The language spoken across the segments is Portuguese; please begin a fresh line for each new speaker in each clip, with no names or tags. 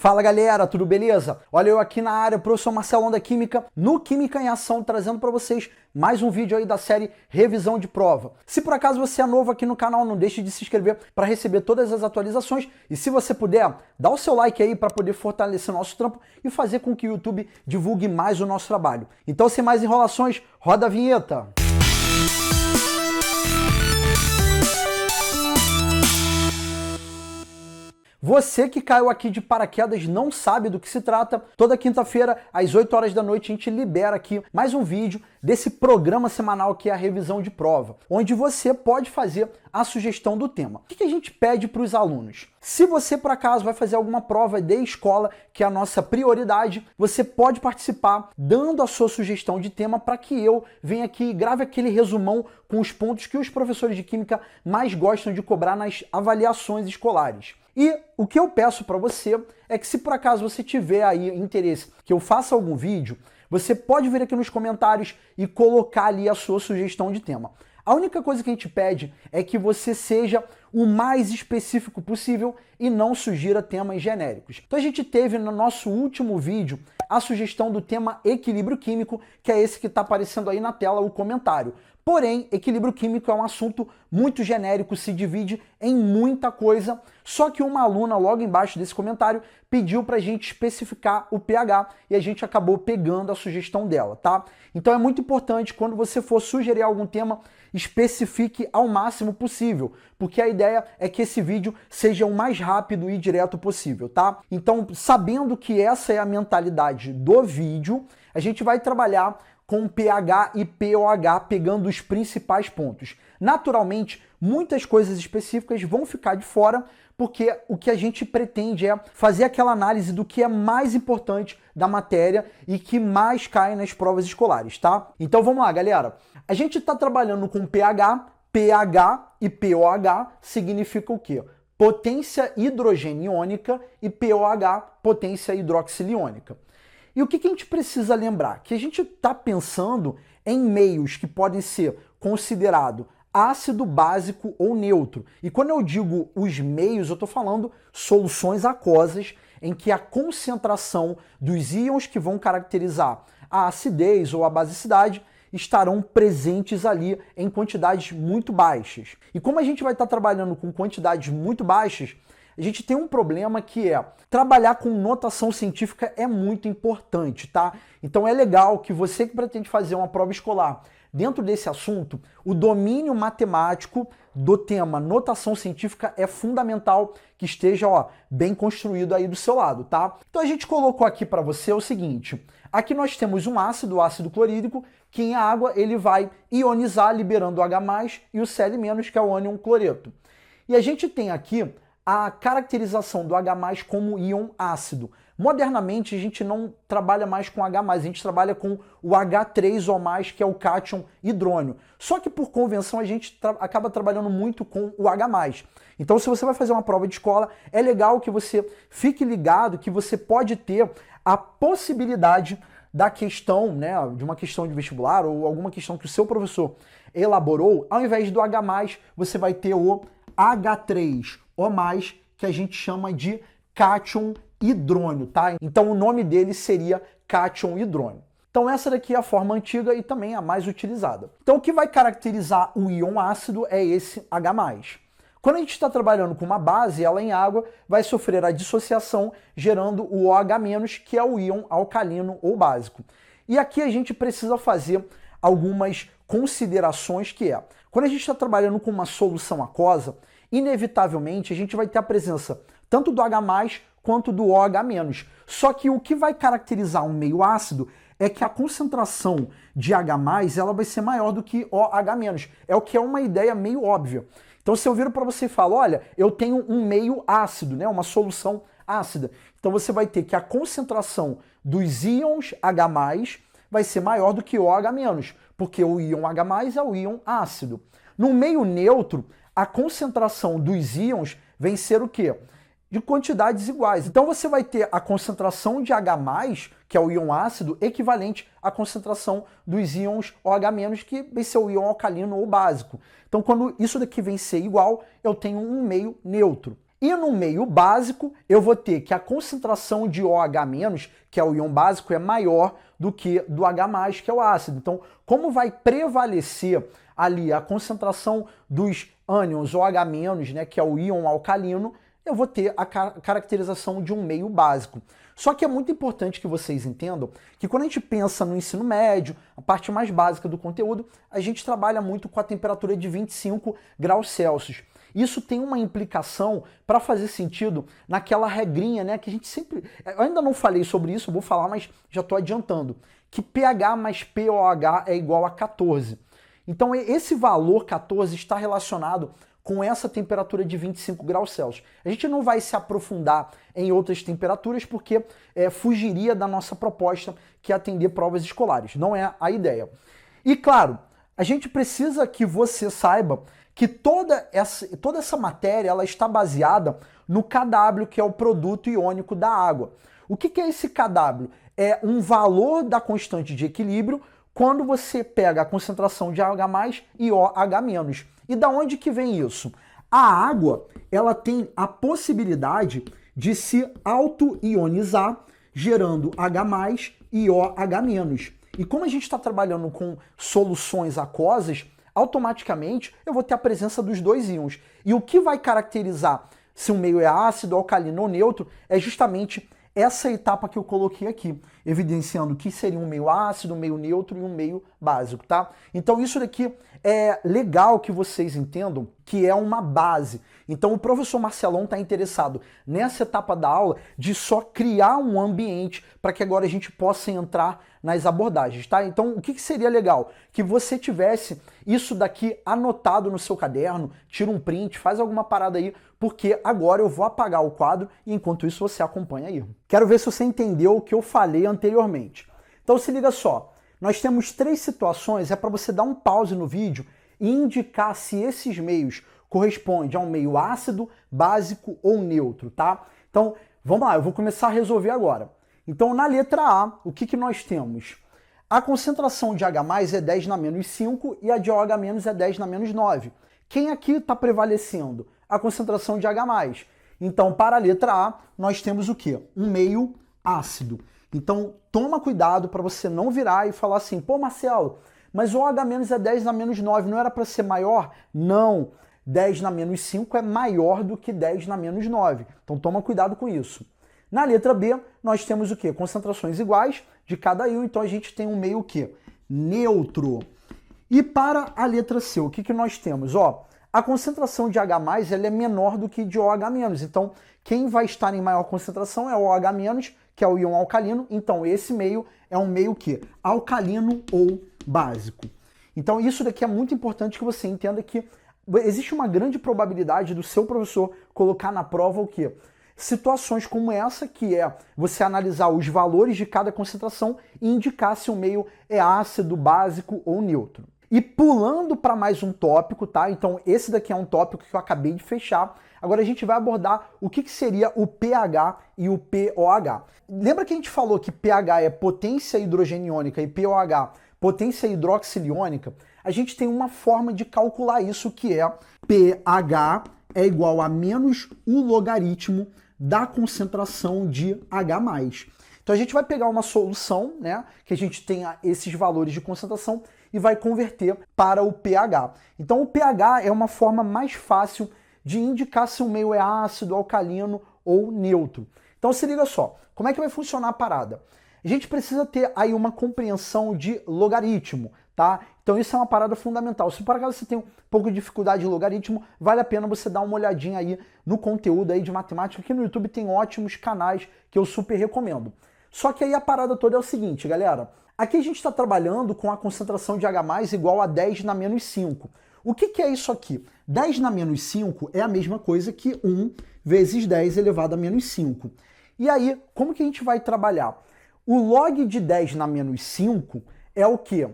Fala galera, tudo beleza? Olha eu aqui na área, professor Marcelão da Química, no Química em Ação, trazendo para vocês mais um vídeo aí da série Revisão de Prova. Se por acaso você é novo aqui no canal, não deixe de se inscrever para receber todas as atualizações e se você puder, dá o seu like aí para poder fortalecer nosso trampo e fazer com que o YouTube divulgue mais o nosso trabalho. Então, sem mais enrolações, roda a vinheta! Você que caiu aqui de paraquedas não sabe do que se trata. Toda quinta-feira, às 8 horas da noite, a gente libera aqui mais um vídeo desse programa semanal que é a revisão de prova, onde você pode fazer a sugestão do tema. O que a gente pede para os alunos? Se você, por acaso, vai fazer alguma prova de escola, que é a nossa prioridade, você pode participar dando a sua sugestão de tema para que eu venha aqui e grave aquele resumão com os pontos que os professores de Química mais gostam de cobrar nas avaliações escolares. E o que eu peço para você é que se por acaso você tiver aí interesse que eu faça algum vídeo, você pode vir aqui nos comentários e colocar ali a sua sugestão de tema. A única coisa que a gente pede é que você seja o mais específico possível e não sugira temas genéricos. Então a gente teve no nosso último vídeo a sugestão do tema equilíbrio químico, que é esse que está aparecendo aí na tela, o comentário. Porém, equilíbrio químico é um assunto muito genérico, se divide em muita coisa, só que uma aluna logo embaixo desse comentário pediu para a gente especificar o pH e a gente acabou pegando a sugestão dela, tá? Então é muito importante, quando você for sugerir algum tema, especifique ao máximo possível, porque a ideia é que esse vídeo seja o mais rápido e direto possível, tá? Então, sabendo que essa é a mentalidade do vídeo, a gente vai trabalhar com pH e pOH, pegando os principais pontos. Naturalmente, muitas coisas específicas vão ficar de fora, porque o que a gente pretende é fazer aquela análise do que é mais importante da matéria e que mais cai nas provas escolares, tá? Então vamos lá, galera. A gente está trabalhando com pH, pH e pOH significa o quê? Potência hidrogeniônica e pOH, potência hidroxiliônica. E o que a gente precisa lembrar? Que a gente está pensando em meios que podem ser considerados ácido, básico ou neutro. E quando eu digo os meios, eu estou falando soluções aquosas em que a concentração dos íons que vão caracterizar a acidez ou a basicidade estarão presentes ali em quantidades muito baixas. E como a gente vai estar trabalhando com quantidades muito baixas, a gente tem um problema que é trabalhar com notação científica é muito importante, tá? Então é legal que você que pretende fazer uma prova escolar dentro desse assunto, o domínio matemático do tema notação científica é fundamental que esteja, bem construído aí do seu lado, tá? Então a gente colocou aqui para você o seguinte, aqui nós temos um ácido, o ácido clorídrico, que em água ele vai ionizar liberando o H+, e o Cl-, que é o ânion cloreto. E a gente tem aqui a caracterização do H+ como íon ácido. Modernamente, a gente não trabalha mais com H+, a gente trabalha com o H3O+, que é o cátion hidrônio. Só que, por convenção, a gente acaba trabalhando muito com o H+. Então, se você vai fazer uma prova de escola, é legal que você fique ligado que você pode ter a possibilidade da questão, né, de uma questão de vestibular ou alguma questão que o seu professor elaborou, ao invés do H+, você vai ter o H3O+, que a gente chama de cátion hidrônio, tá? Então o nome dele seria cátion hidrônio. Então essa daqui é a forma antiga e também a mais utilizada. Então o que vai caracterizar o íon ácido é esse H+. Quando a gente está trabalhando com uma base, ela em água vai sofrer a dissociação, gerando o OH-, que é o íon alcalino ou básico. E aqui a gente precisa fazer algumas considerações que é, quando a gente está trabalhando com uma solução aquosa, inevitavelmente a gente vai ter a presença tanto do H+, quanto do OH-. Só que o que vai caracterizar um meio ácido é que a concentração de H+, ela vai ser maior do que OH-. É o que é uma ideia meio óbvia. Então se eu viro para você e falo, olha, eu tenho um meio ácido, né, uma solução ácida. Então você vai ter que a concentração dos íons H+, vai ser maior do que OH-, porque o íon H+ é o íon ácido. No meio neutro, a concentração dos íons vem ser o quê? De quantidades iguais. Então você vai ter a concentração de H+, que é o íon ácido, equivalente à concentração dos íons OH-, que vai ser o íon alcalino ou básico. Então quando isso daqui vem ser igual, eu tenho um meio neutro. E no meio básico, eu vou ter que a concentração de OH-, que é o íon básico, é maior do que do H+, que é o ácido. Então, como vai prevalecer ali a concentração dos ânions OH-, né, que é o íon alcalino, eu vou ter a caracterização de um meio básico. Só que é muito importante que vocês entendam que quando a gente pensa no ensino médio, a parte mais básica do conteúdo, a gente trabalha muito com a temperatura de 25 graus Celsius. Isso tem uma implicação para fazer sentido naquela regrinha, né, que a gente sempre... Eu ainda não falei sobre isso, eu vou falar, mas já estou adiantando. Que pH mais pOH é igual a 14. Então esse valor 14 está relacionado com essa temperatura de 25 graus Celsius. A gente não vai se aprofundar em outras temperaturas porque fugiria da nossa proposta, que é atender provas escolares. Não é a ideia. E claro, a gente precisa que você saiba que toda essa matéria ela está baseada no Kw, que é o produto iônico da água. O que é esse Kw? É um valor da constante de equilíbrio quando você pega a concentração de H+ e OH-. E da onde que vem isso? A água, ela tem a possibilidade de se auto-ionizar, gerando H+ e OH-. E como a gente está trabalhando com soluções aquosas, automaticamente eu vou ter a presença dos dois íons. E o que vai caracterizar se um meio é ácido, alcalino ou neutro é justamente essa etapa que eu coloquei aqui, evidenciando que seria um meio ácido, um meio neutro e um meio básico, tá? Então isso daqui é legal que vocês entendam que é uma base. Então o professor Marcelão está interessado nessa etapa da aula de só criar um ambiente para que agora a gente possa entrar nas abordagens, tá? Então o que seria legal? Que você tivesse isso daqui anotado no seu caderno, tira um print, faz alguma parada aí, porque agora eu vou apagar o quadro e enquanto isso você acompanha aí. Quero ver se você entendeu o que eu falei anteriormente. Então se liga só, nós temos 3 situações, é para você dar um pause no vídeo e indicar se esses meios correspondem a um meio ácido, básico ou neutro, tá? Então vamos lá, eu vou começar a resolver agora. Então na letra A, o que nós temos? A concentração de H+ é 10 na menos 5 e a de OH- é 10 na menos 9. Quem aqui está prevalecendo? A concentração de H+. Então, para a letra A, nós temos o quê? Um meio ácido. Então, toma cuidado para você não virar e falar assim, pô, Marcelo, mas o OH- é 10 na menos 9, não era para ser maior? Não, 10 na menos 5 é maior do que 10 na menos 9. Então, toma cuidado com isso. Na letra B, nós temos o quê? Concentrações iguais de cada íon, então a gente tem um meio o quê? Neutro. E para a letra C, o que nós temos? Ó, a concentração de H+, ela é menor do que de OH-. Então, quem vai estar em maior concentração é o OH-, que é o íon alcalino. Então, esse meio é um meio que alcalino ou básico. Então, isso daqui é muito importante que você entenda que existe uma grande probabilidade do seu professor colocar na prova o quê? Situações como essa, que é você analisar os valores de cada concentração e indicar se o meio é ácido, básico ou neutro. E pulando para mais um tópico, tá? Então esse daqui é um tópico que eu acabei de fechar. Agora a gente vai abordar o que seria o pH e o pOH. Lembra que a gente falou que pH é potência hidrogeniônica e pOH potência hidroxiliônica? A gente tem uma forma de calcular isso, que é pH é igual a menos o logaritmo da concentração de H+. Então a gente vai pegar uma solução, né, que a gente tenha esses valores de concentração e vai converter para o pH. Então o pH é uma forma mais fácil de indicar se o meio é ácido, alcalino ou neutro. Então se liga só, como é que vai funcionar a parada? A gente precisa ter aí uma compreensão de logaritmo, tá? Então isso é uma parada fundamental. Se por acaso você tem um pouco de dificuldade de logaritmo, vale a pena você dar uma olhadinha aí no conteúdo aí de matemática, que no YouTube tem ótimos canais que eu super recomendo. Só que aí a parada toda é o seguinte, galera. Aqui a gente está trabalhando com a concentração de H+ igual a 10 na menos 5. O que é isso aqui? 10 na menos 5 é a mesma coisa que 1 vezes 10 elevado a menos 5. E aí, como que a gente vai trabalhar? O log de 10 na menos 5 é o quê?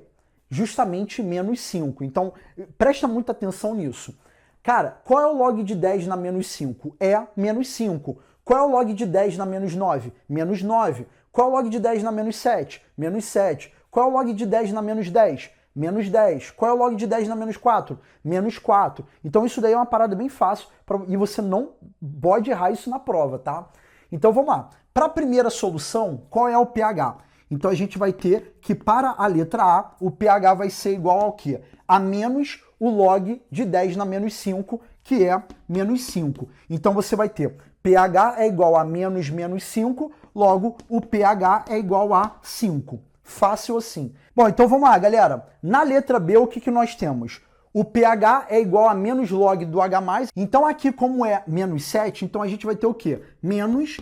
Justamente menos 5. Então, presta muita atenção nisso. Cara, qual é o log de 10 na menos 5? É menos 5. Qual é o log de 10 na menos 9? Menos 9. Qual é o log de 10 na menos 7? Menos 7. Qual é o log de 10 na menos 10? Menos 10. Qual é o log de 10 na menos 4? Menos 4. Então isso daí é uma parada bem fácil e você não pode errar isso na prova, tá? Então vamos lá. Para a primeira solução, qual é o pH? Então a gente vai ter que para a letra A, o pH vai ser igual ao quê? A menos o log de 10 na menos 5, que é menos 5. Então você vai ter pH é igual a menos 5, logo o pH é igual a 5. Fácil assim. Bom, então vamos lá, galera. Na letra B, o que nós temos? O pH é igual a menos log do H+. Então aqui, como é menos 7, então a gente vai ter o quê? Menos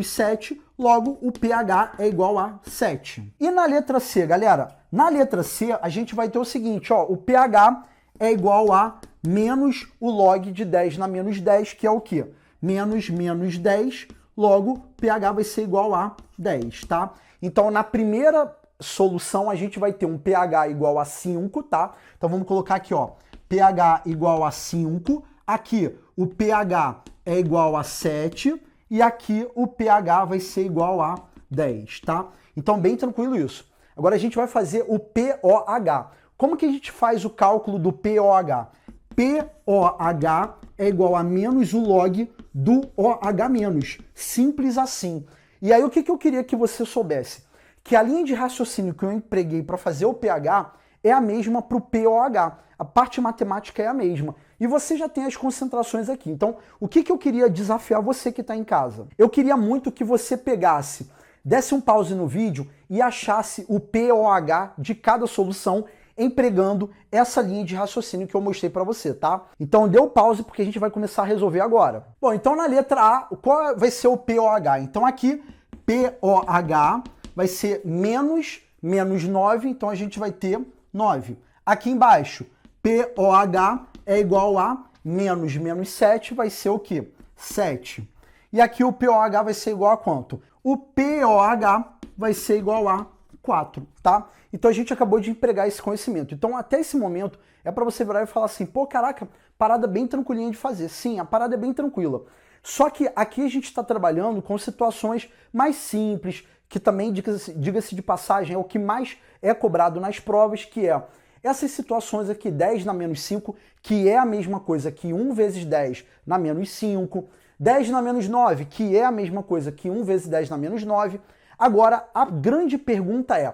7, logo o pH é igual a 7. E na letra C, galera? Na letra C, a gente vai ter o seguinte, ó, o pH é igual a menos o log de 10 na menos 10, que é o quê? Menos 10, logo pH vai ser igual a 10, tá? Então na primeira solução a gente vai ter um pH igual a 5, tá? Então vamos colocar aqui, ó, pH igual a 5, aqui o pH é igual a 7 e aqui o pH vai ser igual a 10, tá? Então bem tranquilo isso. Agora a gente vai fazer o pOH. Como que a gente faz o cálculo do pOH? pOH é igual a menos o log do OH-. Simples assim. E aí o que eu queria que você soubesse? Que a linha de raciocínio que eu empreguei para fazer o pH é a mesma para o pOH. A parte matemática é a mesma. E você já tem as concentrações aqui. Então, o que eu queria desafiar você que está em casa? Eu queria muito que você pegasse, desse um pause no vídeo e achasse o pOH de cada solução empregando essa linha de raciocínio que eu mostrei para você, tá? Então dê o pause porque a gente vai começar a resolver agora. Bom, então na letra A, qual vai ser o pOH? Então aqui, pOH vai ser menos 9, então a gente vai ter 9. Aqui embaixo, pOH é igual a menos 7, vai ser o quê? 7. E aqui o pOH vai ser igual a quanto? O pOH vai ser igual a 4, tá? Então a gente acabou de empregar esse conhecimento. Então até esse momento é para você virar e falar assim, pô, caraca, parada bem tranquilinha de fazer. Sim, a parada é bem tranquila. Só que aqui a gente está trabalhando com situações mais simples, que também, diga-se de passagem, é o que mais é cobrado nas provas, que é essas situações aqui, 10 na menos 5, que é a mesma coisa que 1 vezes 10 na menos 5, 10 na menos 9, que é a mesma coisa que 1 vezes 10 na menos 9. Agora, a grande pergunta é,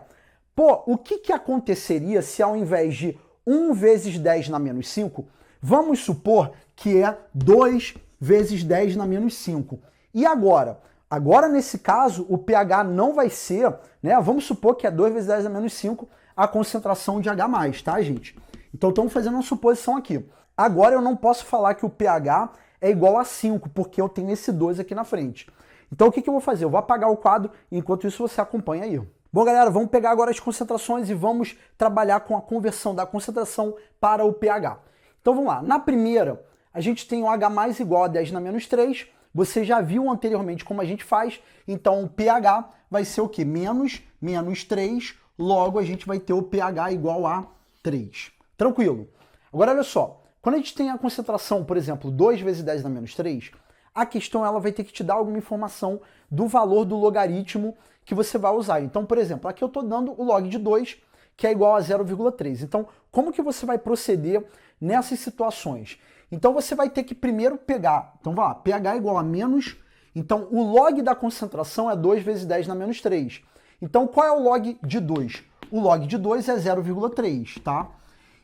pô, o que aconteceria se ao invés de 1 vezes 10 na menos 5, vamos supor que é 2 vezes 10 na menos 5. E agora? Agora, nesse caso, o pH não vai ser, né? Vamos supor que é 2 vezes 10 na menos 5 a concentração de H+, tá, gente? Então, estamos fazendo uma suposição aqui. Agora, eu não posso falar que o pH é igual a 5, porque eu tenho esse 2 aqui na frente. Então, o que eu vou fazer? Eu vou apagar o quadro, enquanto isso você acompanha aí. Bom, galera, vamos pegar agora as concentrações e vamos trabalhar com a conversão da concentração para o pH. Então, vamos lá. Na primeira, a gente tem o H+ igual a 10 na menos 3. Você já viu anteriormente como a gente faz, então o pH vai ser o quê? Menos 3, logo a gente vai ter o pH igual a 3. Tranquilo. Agora olha só, quando a gente tem a concentração, por exemplo, 2 vezes 10 na menos 3, a questão ela vai ter que te dar alguma informação do valor do logaritmo que você vai usar. Então, por exemplo, aqui eu estou dando o log de 2, que é igual a 0,3. Então, como que você vai proceder nessas situações? Então você vai ter que primeiro pegar, então vai lá, pH igual a menos, então o log da concentração é 2 vezes 10 na menos 3. Então qual é o log de 2? O log de 2 é 0,3, tá?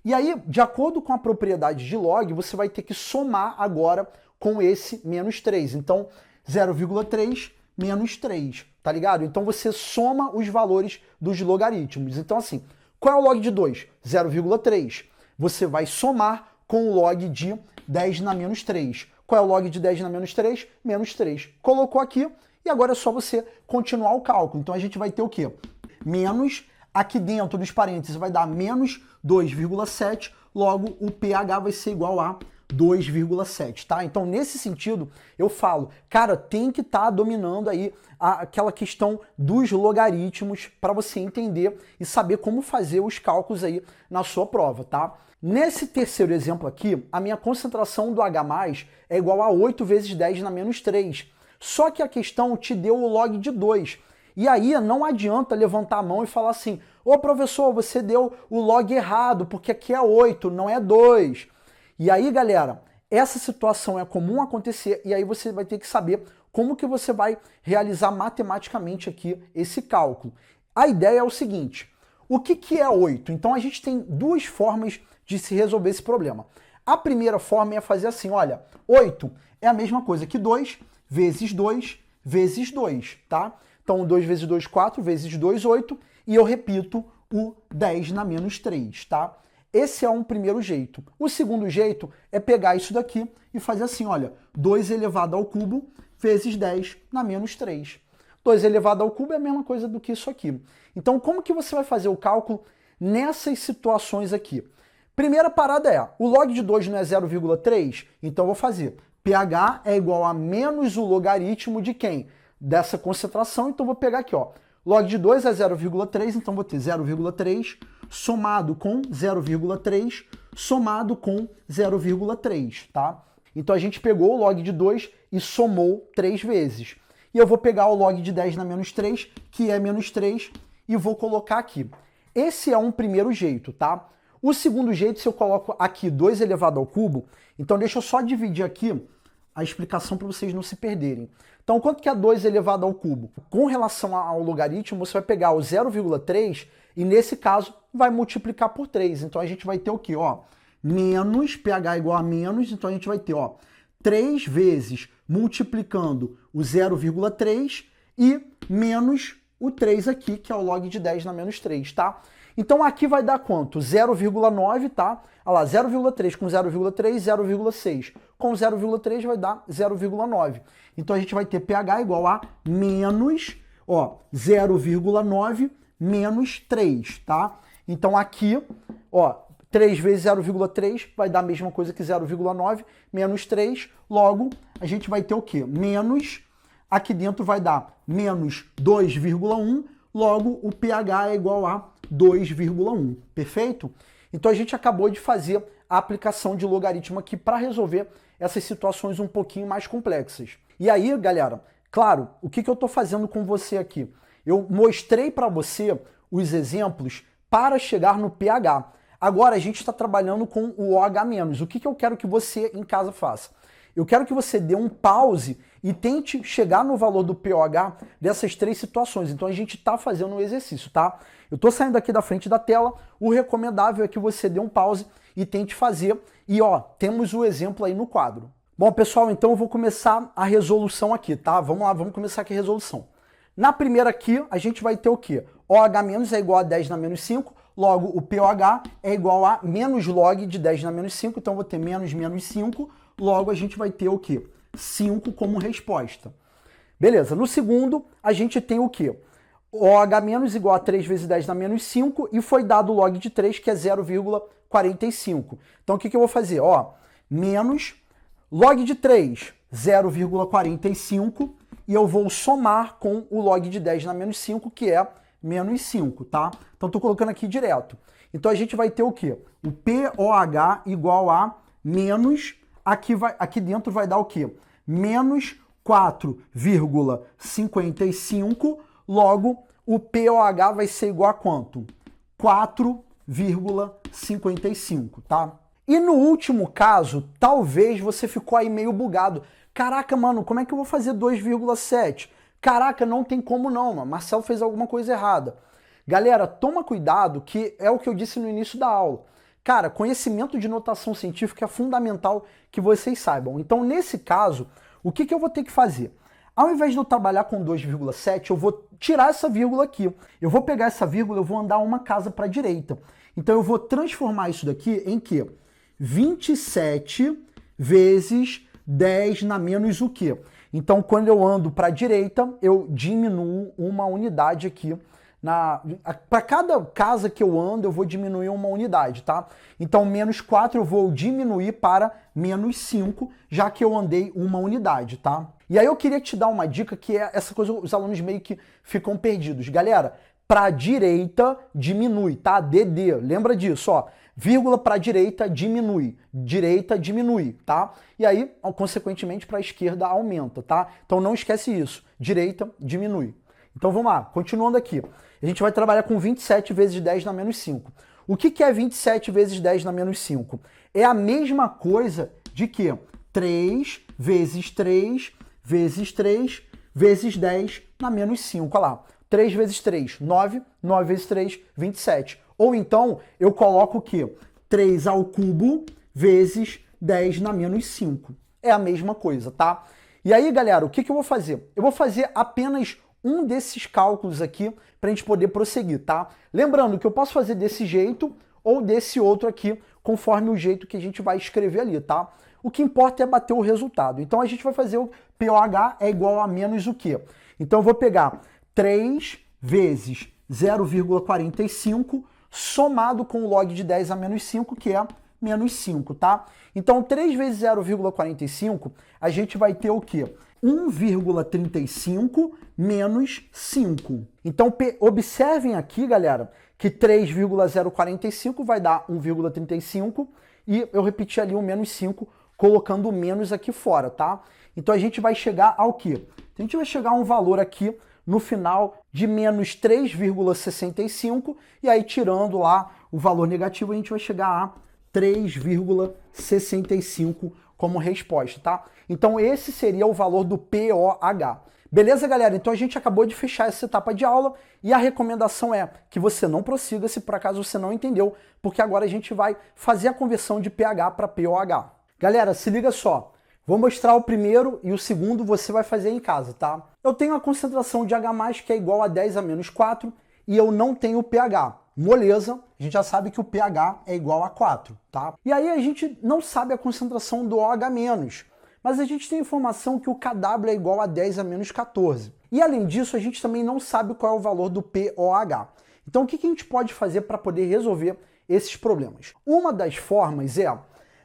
E aí, de acordo com a propriedade de log, você vai ter que somar agora com esse menos 3. Então 0,3 menos 3, tá ligado? Então você soma os valores dos logaritmos. Então assim, qual é o log de 2? 0,3. Você vai somar com o log de 10 na menos 3. Qual é o log de 10 na menos 3? Menos 3. Colocou aqui e agora é só você continuar o cálculo. Então a gente vai ter o quê? Menos, aqui dentro dos parênteses vai dar menos 2,7, logo o pH vai ser igual a 2,7, tá? Então nesse sentido eu falo, cara, tem que estar dominando aí aquela questão dos logaritmos para você entender e saber como fazer os cálculos aí na sua prova, tá? Nesse terceiro exemplo aqui, a minha concentração do H+ é igual a 8 vezes 10 na menos 3. Só que a questão te deu o log de 2. E aí não adianta levantar a mão e falar assim, ô professor, você deu o log errado, porque aqui é 8, não é 2. E aí, galera, essa situação é comum acontecer e aí você vai ter que saber como que você vai realizar matematicamente aqui esse cálculo. A ideia é o seguinte, o que é 8? Então a gente tem duas formas de se resolver esse problema. A primeira forma é fazer assim, olha, 8 é a mesma coisa que 2 vezes 2 vezes 2, tá? Então 2 vezes 2, 4, vezes 2, 8, e eu repito o 10 na menos 3, tá? Esse é um primeiro jeito. O segundo jeito é pegar isso daqui e fazer assim, olha, 2 elevado ao cubo vezes 10 na menos 3. 2 elevado ao cubo é a mesma coisa do que isso aqui. Então, como que você vai fazer o cálculo nessas situações aqui? Primeira parada é, o log de 2 não é 0,3? Então eu vou fazer pH é igual a menos o logaritmo de quem? Dessa concentração, então vou pegar aqui, ó. Log de 2 é 0,3, então vou ter 0,3 somado com 0,3 somado com 0,3, tá? Então a gente pegou o log de 2 e somou 3 vezes. E eu vou pegar o log de 10 na menos 3, que é menos 3, e vou colocar aqui. Esse é um primeiro jeito, tá? O segundo jeito, se eu coloco aqui 2 elevado ao cubo, então deixa eu só dividir aqui a explicação para vocês não se perderem. Então, quanto que é 2 elevado ao cubo? Com relação ao logaritmo, você vai pegar o 0,3 e, nesse caso, vai multiplicar por 3. Então, a gente vai ter o quê? Ó, menos, pH igual a menos, então a gente vai ter, ó, 3 vezes multiplicando o 0,3 e menos o 3 aqui, que é o log de 10 na menos 3, tá? Então aqui vai dar quanto? 0,9, tá? Olha lá, 0,3 com 0,3, 0,6. Com 0,3 vai dar 0,9. Então a gente vai ter pH igual a menos, ó, 0,9 menos 3, tá? Então aqui, ó, 3 vezes 0,3 vai dar a mesma coisa que 0,9 menos 3. Logo, a gente vai ter o quê? Menos, aqui dentro vai dar menos 2,1. Logo, o pH é igual a 2,1, perfeito? Então a gente acabou de fazer a aplicação de logaritmo aqui para resolver essas situações um pouquinho mais complexas. E aí, galera, claro, o que eu estou fazendo com você aqui? Eu mostrei para você os exemplos para chegar no pH. Agora a gente está trabalhando com o OH-. O que eu quero que você em casa faça? Eu quero que você dê um pause e tente chegar no valor do pOH dessas três situações. Então a gente está fazendo um exercício, tá? Eu estou saindo aqui da frente da tela, o recomendável é que você dê um pause e tente fazer. E ó, temos o exemplo aí no quadro. Bom, pessoal, então eu vou começar a resolução aqui, tá? Vamos lá, vamos começar aqui a resolução. Na primeira aqui, a gente vai ter o quê? OH- é igual a 10 na menos 5, logo o pOH é igual a menos log de 10 na menos 5, então eu vou ter menos 5, logo a gente vai ter o quê? 5 como resposta. Beleza, no segundo a gente tem o quê? OH- igual a 3 vezes 10 na menos 5 e foi dado o log de 3, que é 0,45. Então o que eu vou fazer? Ó, menos log de 3, 0,45, e eu vou somar com o log de 10 na menos 5, que é menos 5, tá? Então estou colocando aqui direto. Então a gente vai ter o quê? O pOH igual a menos, aqui dentro vai dar o quê? Menos 4,55, logo o pOH vai ser igual a quanto? 4,55, tá? E no último caso, talvez você ficou aí meio bugado. Caraca, mano, como é que eu vou fazer 2,7? Caraca, não tem como não, mano. Marcelo fez alguma coisa errada. Galera, toma cuidado, que é o que eu disse no início da aula. Cara, conhecimento de notação científica é fundamental que vocês saibam. Então, nesse caso, o que eu vou ter que fazer? Ao invés de eu trabalhar com 2,7, eu vou tirar essa vírgula aqui. Eu vou pegar essa vírgula, eu vou andar uma casa para a direita. Então, eu vou transformar isso daqui em quê? 27 vezes 10 na menos o quê? Então, quando eu ando para a direita, eu diminuo uma unidade aqui. Para cada casa que eu ando, eu vou diminuir uma unidade, tá? Então, menos 4 eu vou diminuir para menos 5, já que eu andei uma unidade, tá? E aí eu queria te dar uma dica que é essa coisa, os alunos meio que ficam perdidos. Galera, para a direita diminui, tá? DD, lembra disso, ó. Vírgula para a direita diminui, tá? E aí, consequentemente, para a esquerda aumenta, tá? Então não esquece isso, direita diminui. Então vamos lá, continuando aqui. A gente vai trabalhar com 27 vezes 10 na menos 5. O que é 27 vezes 10 na menos 5? É a mesma coisa de que 3 vezes 3 vezes 3 vezes 10 na menos 5. Olha lá, 3 vezes 3, 9, 9 vezes 3, 27. Ou então, eu coloco o quê? 3 ao cubo vezes 10 na menos 5. É a mesma coisa, tá? E aí, galera, o que eu vou fazer? Eu vou fazer apenas um desses cálculos aqui para a gente poder prosseguir, tá? Lembrando que eu posso fazer desse jeito ou desse outro aqui, conforme o jeito que a gente vai escrever ali, tá? O que importa é bater o resultado. Então a gente vai fazer o POH é igual a menos o quê? Então eu vou pegar 3 vezes 0,45 somado com o log de 10 a menos 5, que é menos 5, tá? Então 3 vezes 0,45, a gente vai ter o quê? 1,35 menos 5. Então observem aqui, galera, que 3,045 vai dar 1,35 e eu repeti ali o menos 5, colocando o menos aqui fora, tá? Então a gente vai chegar ao quê? A gente vai chegar a um valor aqui no final de menos 3,65 e aí tirando lá o valor negativo a gente vai chegar a 3,65 como resposta, tá? Então esse seria o valor do POH. Beleza, galera? Então a gente acabou de fechar essa etapa de aula e a recomendação é que você não prossiga se por acaso você não entendeu, porque agora a gente vai fazer a conversão de pH para POH. Galera, se liga só. Vou mostrar o primeiro e o segundo você vai fazer em casa, tá? Eu tenho a concentração de H+, que é igual a 10 a menos 4 e eu não tenho pH. Moleza, a gente já sabe que o pH é igual a 4, tá? E aí a gente não sabe a concentração do OH-, mas a gente tem informação que o KW é igual a 10 a menos 14. E além disso, a gente também não sabe qual é o valor do POH. Então o que a gente pode fazer para poder resolver esses problemas? Uma das formas é,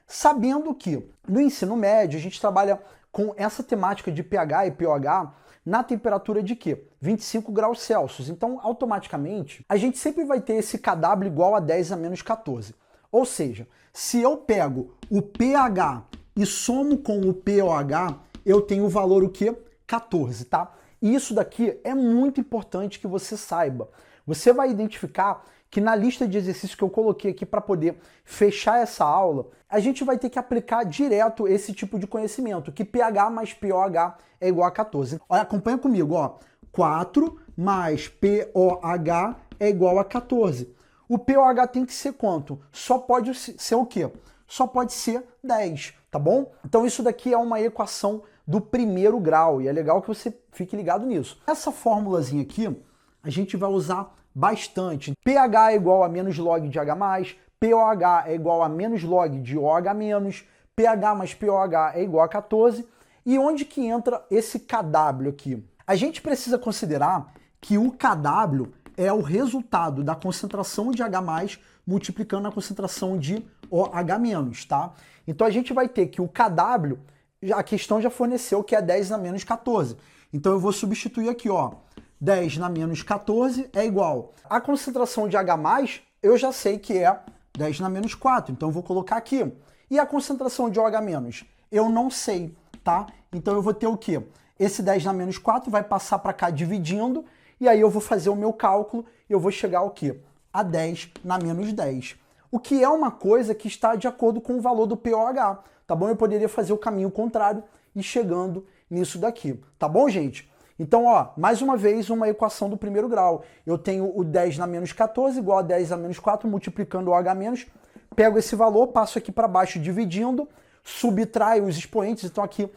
sabendo que no ensino médio a gente trabalha com essa temática de pH e pOH na temperatura de quê? 25 graus Celsius. Então, automaticamente, a gente sempre vai ter esse KW igual a 10 a menos 14. Ou seja, se eu pego o pH e somo com o POH, eu tenho o valor o quê? 14, tá? E isso daqui é muito importante que você saiba. Você vai identificar que na lista de exercícios que eu coloquei aqui para poder fechar essa aula, a gente vai ter que aplicar direto esse tipo de conhecimento, que pH mais POH é igual a 14. Olha, acompanha comigo, ó. 4 mais POH é igual a 14. O POH tem que ser quanto? Só pode ser o quê? Só pode ser 10, tá bom? Então isso daqui é uma equação do primeiro grau e é legal que você fique ligado nisso. Essa formulazinha aqui, a gente vai usar bastante. pH é igual a menos log de H+, POH é igual a menos log de OH-, pH mais POH é igual a 14. E onde que entra esse KW aqui? A gente precisa considerar que o KW é o resultado da concentração de H+, multiplicando a concentração de OH-, tá? Então a gente vai ter que o KW, a questão já forneceu que é 10 na menos 14. Então eu vou substituir aqui, ó. 10 na menos 14 é igual. A concentração de H+, eu já sei que é 10 na menos 4, então eu vou colocar aqui. E a concentração de OH-, eu não sei, tá? Então eu vou ter o quê? Esse 10 na menos 4 vai passar para cá dividindo, e aí eu vou fazer o meu cálculo e eu vou chegar ao quê? A 10 na menos 10. O que é uma coisa que está de acordo com o valor do POH, tá bom? Eu poderia fazer o caminho contrário e chegando nisso daqui, tá bom, gente? Então, ó, mais uma vez, uma equação do primeiro grau. Eu tenho o 10 na menos 14 igual a 10 a menos 4, multiplicando o OH-, pego esse valor, passo aqui para baixo dividindo, subtraio os expoentes, então aqui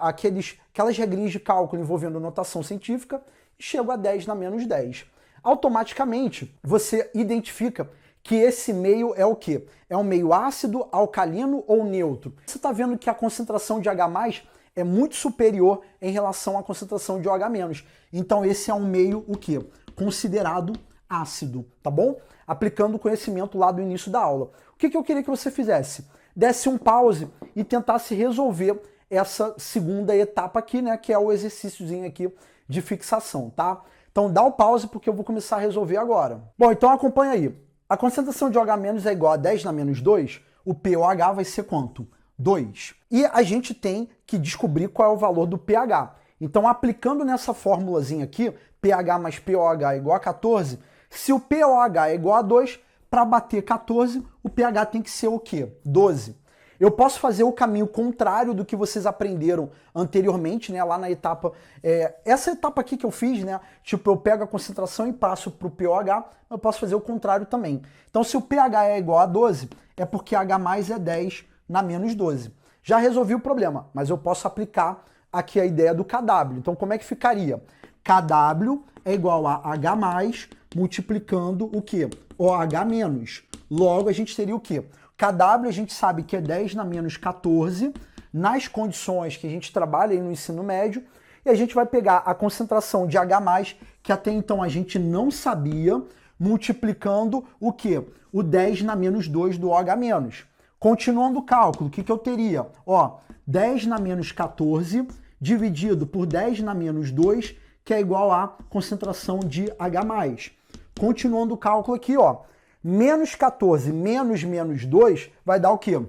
aquelas regrinhas de cálculo envolvendo notação científica, e chego a 10 na menos 10. Automaticamente, você identifica que esse meio é o quê? É um meio ácido, alcalino ou neutro. Você está vendo que a concentração de H+, é muito superior em relação à concentração de OH-. Então esse é um meio, o quê? Considerado ácido, tá bom? Aplicando o conhecimento lá do início da aula. O que eu queria que você fizesse? Desse um pause e tentasse resolver essa segunda etapa aqui, né? Que é o exercíciozinho aqui de fixação, tá? Então dá o pause porque eu vou começar a resolver agora. Bom, então acompanha aí. A concentração de OH- é igual a 10 na menos 2, o POH vai ser quanto? 2. E a gente tem que descobrir qual é o valor do pH. Então, aplicando nessa formulazinha aqui, pH mais pOH igual a 14, se o pOH é igual a 2, para bater 14, o pH tem que ser o quê? 12. Eu posso fazer o caminho contrário do que vocês aprenderam anteriormente, né? Lá na etapa... essa etapa aqui que eu fiz, né? Tipo, eu pego a concentração e passo para o pOH, eu posso fazer o contrário também. Então, se o pH é igual a 12, é porque H mais é 10 na menos 12. Já resolvi o problema, mas eu posso aplicar aqui a ideia do KW. Então, como é que ficaria? KW é igual a H mais multiplicando o quê? OH menos. Logo, a gente teria o quê? KW a gente sabe que é 10 na menos 14, nas condições que a gente trabalha aí no ensino médio, e a gente vai pegar a concentração de H+, que até então a gente não sabia, multiplicando o quê? O 10 na menos 2 do OH-. Continuando o cálculo, o que eu teria? Ó, 10 na menos 14 dividido por 10 na menos 2, que é igual a concentração de H+. Continuando o cálculo aqui, ó, menos 14 menos menos 2 vai dar o quê?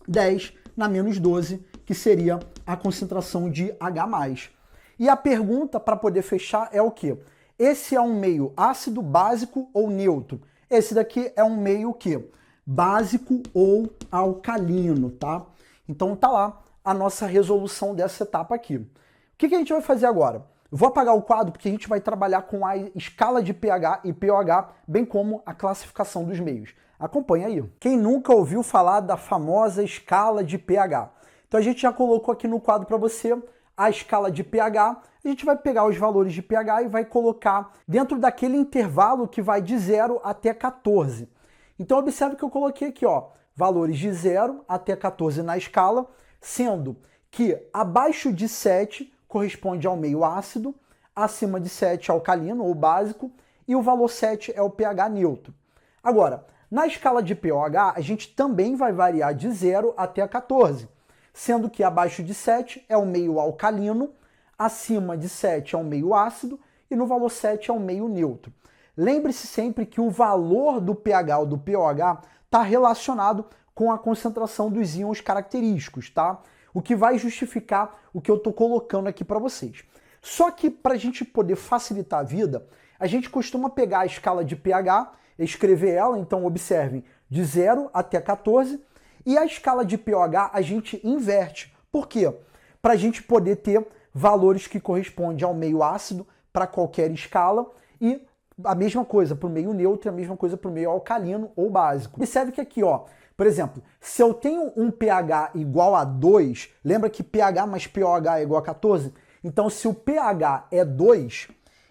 10 na menos 12, que seria a concentração de H+. E a pergunta para poder fechar é o quê? Esse é um meio ácido, básico ou neutro? Esse daqui é um meio o quê? Básico ou alcalino, tá? Então tá lá a nossa resolução dessa etapa aqui. O que a gente vai fazer agora? Eu vou apagar o quadro porque a gente vai trabalhar com a escala de pH e pOH, bem como a classificação dos meios. Acompanha aí. Quem nunca ouviu falar da famosa escala de pH? Então a gente já colocou aqui no quadro para você a escala de pH. A gente vai pegar os valores de pH e vai colocar dentro daquele intervalo que vai de 0 até 14. Então observe que eu coloquei aqui, ó, valores de 0 até 14 na escala, sendo que abaixo de 7 corresponde ao meio ácido, acima de 7 alcalino ou básico, e o valor 7 é o pH neutro. Agora, na escala de pOH, a gente também vai variar de 0 até 14, sendo que abaixo de 7 é o meio alcalino, acima de 7 é o meio ácido, e no valor 7 é o meio neutro. Lembre-se sempre que o valor do pH ou do pOH está relacionado com a concentração dos íons característicos, tá? O que vai justificar o que eu estou colocando aqui para vocês. Só que para a gente poder facilitar a vida, a gente costuma pegar a escala de pH, escrever ela, então observem, de 0 até 14, e a escala de pOH a gente inverte. Por quê? Para a gente poder ter valores que correspondem ao meio ácido para qualquer escala e a mesma coisa para o meio neutro e a mesma coisa para o meio alcalino ou básico. Observe que aqui, ó, por exemplo, se eu tenho um pH igual a 2, lembra que pH mais pOH é igual a 14? Então, se o pH é 2,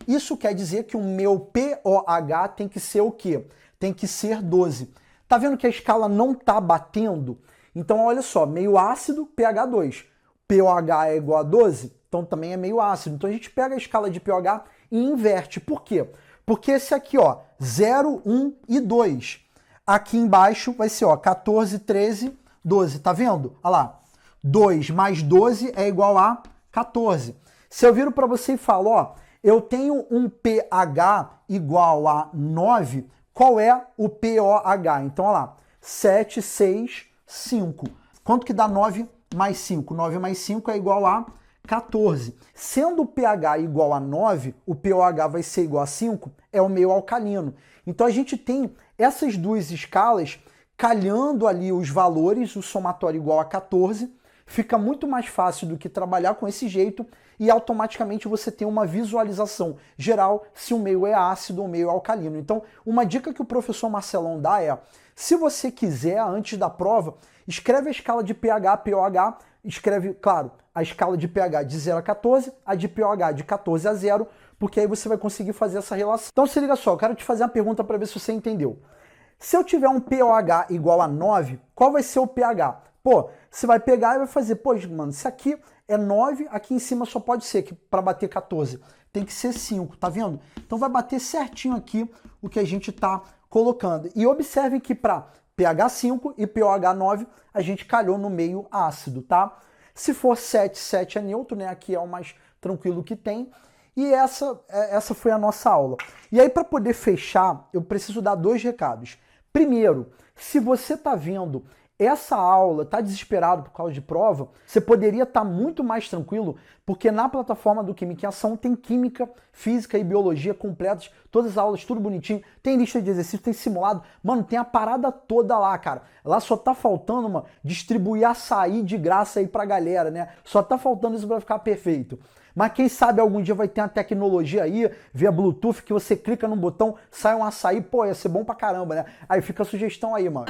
isso quer dizer que o meu pOH tem que ser o quê? Tem que ser 12. Tá vendo que a escala não tá batendo? Então, olha só, meio ácido, pH 2. pOH é igual a 12, então também é meio ácido. Então, a gente pega a escala de pOH e inverte. Por quê? Porque esse aqui, ó, 0, 1 e 2. Aqui embaixo vai ser, ó, 14, 13, 12. Tá vendo? Olha lá. 2 mais 12 é igual a 14. Se eu viro para você e falo, ó, eu tenho um pH igual a 9, qual é o pOH? Então, olha lá. 7, 6, 5. Quanto que dá 9 mais 5? 9 mais 5 é igual a 14. Sendo o pH igual a 9, o pOH vai ser igual a 5, é o meio alcalino. Então a gente tem essas duas escalas calhando ali os valores, o somatório igual a 14, fica muito mais fácil do que trabalhar com esse jeito e automaticamente você tem uma visualização geral se o meio é ácido ou meio alcalino. Então, uma dica que o professor Marcelão dá é, se você quiser, antes da prova, escreve a escala de pH, pOH, escreve, claro, a escala de pH de 0 a 14, a de pOH de 14 a 0, porque aí você vai conseguir fazer essa relação. Então se liga só, eu quero te fazer uma pergunta para ver se você entendeu. Se eu tiver um pOH igual a 9, qual vai ser o pH? Pô, você vai pegar e vai fazer, pô, mano, se aqui é 9, aqui em cima só pode ser, que para bater 14, tem que ser 5, tá vendo? Então vai bater certinho aqui o que a gente tá colocando. E observe que para pH 5 e pOH 9, a gente calhou no meio ácido, tá? Se for 7, 7 é neutro, né? Aqui é o mais tranquilo que tem. E essa foi a nossa aula. E aí, para poder fechar, eu preciso dar dois recados. Primeiro, se você está vendo essa aula, tá desesperado por causa de prova, você poderia estar muito mais tranquilo, porque na plataforma do Química em Ação tem química, física e biologia completas, todas as aulas, tudo bonitinho, tem lista de exercícios, tem simulado, mano, tem a parada toda lá, cara. Lá só tá faltando, mano, distribuir açaí de graça aí pra galera, né? Só tá faltando isso pra ficar perfeito. Mas quem sabe algum dia vai ter uma tecnologia aí, via Bluetooth, que você clica num botão, sai um açaí, pô, ia ser bom pra caramba, né? Aí fica a sugestão aí, mano.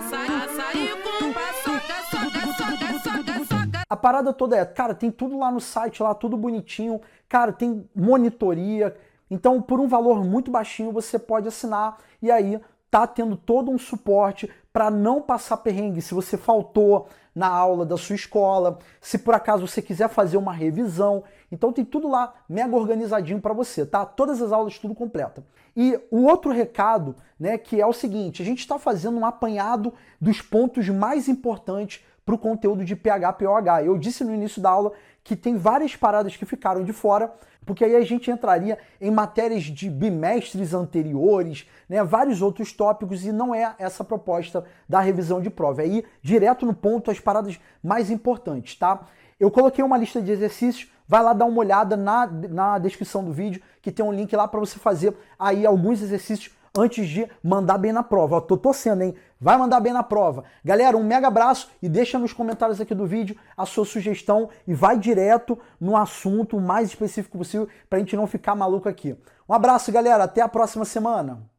A parada toda é, cara, tem tudo lá no site, lá, tudo bonitinho, cara, tem monitoria, então por um valor muito baixinho você pode assinar e aí tá tendo todo um suporte para não passar perrengue se você faltou na aula da sua escola, se por acaso você quiser fazer uma revisão, então tem tudo lá mega organizadinho para você, tá? Todas as aulas tudo completa. E o outro recado, né, que é o seguinte, a gente está fazendo um apanhado dos pontos mais importantes para o conteúdo de PH-POH. Eu disse no início da aula que tem várias paradas que ficaram de fora, porque aí a gente entraria em matérias de bimestres anteriores, né, vários outros tópicos, e não é essa a proposta da revisão de prova. É ir direto no ponto, as paradas mais importantes, tá? Eu coloquei uma lista de exercícios, vai lá dar uma olhada na descrição do vídeo, que tem um link lá para você fazer aí alguns exercícios antes de mandar bem na prova. Ó, tô torcendo, hein? Vai mandar bem na prova. Galera, um mega abraço e deixa nos comentários aqui do vídeo a sua sugestão e vai direto no assunto o mais específico possível pra gente não ficar maluco aqui. Um abraço, galera. Até a próxima semana.